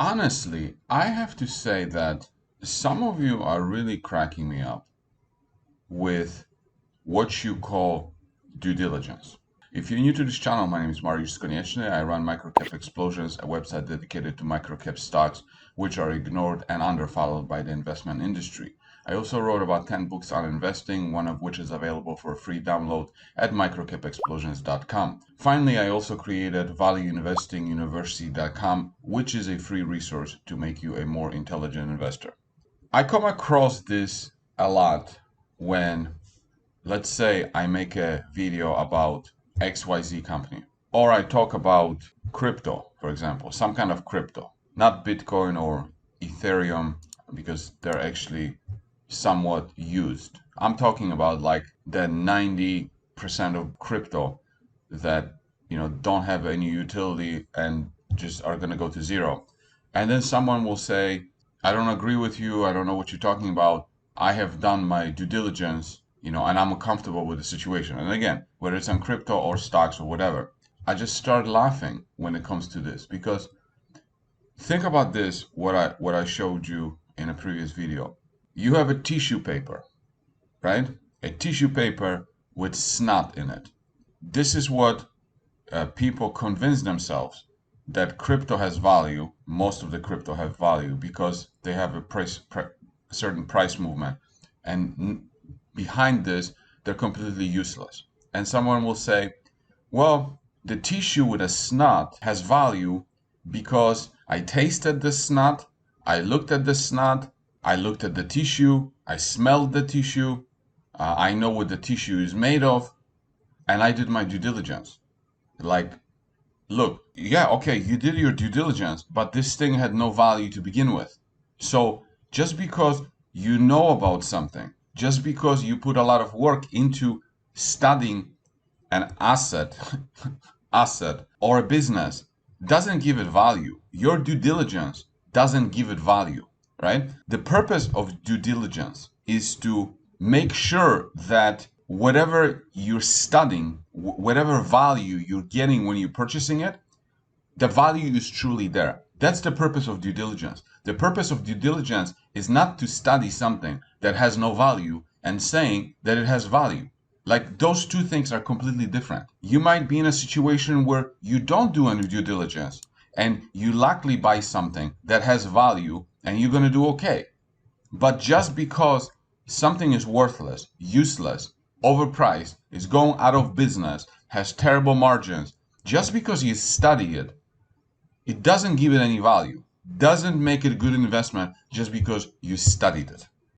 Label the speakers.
Speaker 1: Honestly, I have to say that some of you are really cracking me up with what you call due diligence. If you're new to this channel, my name is Mariusz Konieczny. I run Microcap Explosions, a website dedicated to microcap stocks, which are ignored and underfollowed by the investment industry. I also wrote about 10 books on investing, one of which is available for a free download at microcapexplosions.com. Finally, I also created valueinvestinguniversity.com, which is a free resource to make you a more intelligent investor. I come across this a lot when, let's say, I make a video about XYZ company, or I talk about crypto, for example, some kind of crypto, not Bitcoin or Ethereum, because they're actually somewhat used. I'm talking about like the 90% of crypto that don't have any utility and just are going to go to zero. And then someone will say, I don't agree with you, I don't know what you're talking about, I have done my due diligence, and I'm comfortable with the situation. And again, whether it's on crypto or stocks or whatever, I just start laughing when it comes to this, because think about this, what I showed you in a previous video. You have a tissue paper, right? A tissue paper with snot in it. This is what people convince themselves that crypto has value. Most of the crypto have value because they have a certain price movement, and behind this, they're completely useless. And someone will say, well, the tissue with a snot has value because I tasted the snot, I looked at the snot, I looked at the tissue, I smelled the tissue, I know what the tissue is made of, and I did my due diligence. Like, look, yeah, okay, you did your due diligence, but this thing had no value to begin with. So just because you know about something, just because you put a lot of work into studying an asset, asset or a business, doesn't give it value. Your due diligence doesn't give it value, right? The purpose of due diligence is to make sure that whatever you're studying, whatever value you're getting when you're purchasing it, the value is truly there. That's the purpose of due diligence. The purpose of due diligence is not to study something that has no value and saying that it has value. Like, those two things are completely different. You might be in a situation where you don't do any due diligence and you luckily buy something that has value and you're going to do okay. But just because something is worthless, useless, overpriced, is going out of business, has terrible margins, just because you study it, it doesn't give it any value. Doesn't make it a good investment just because you studied it.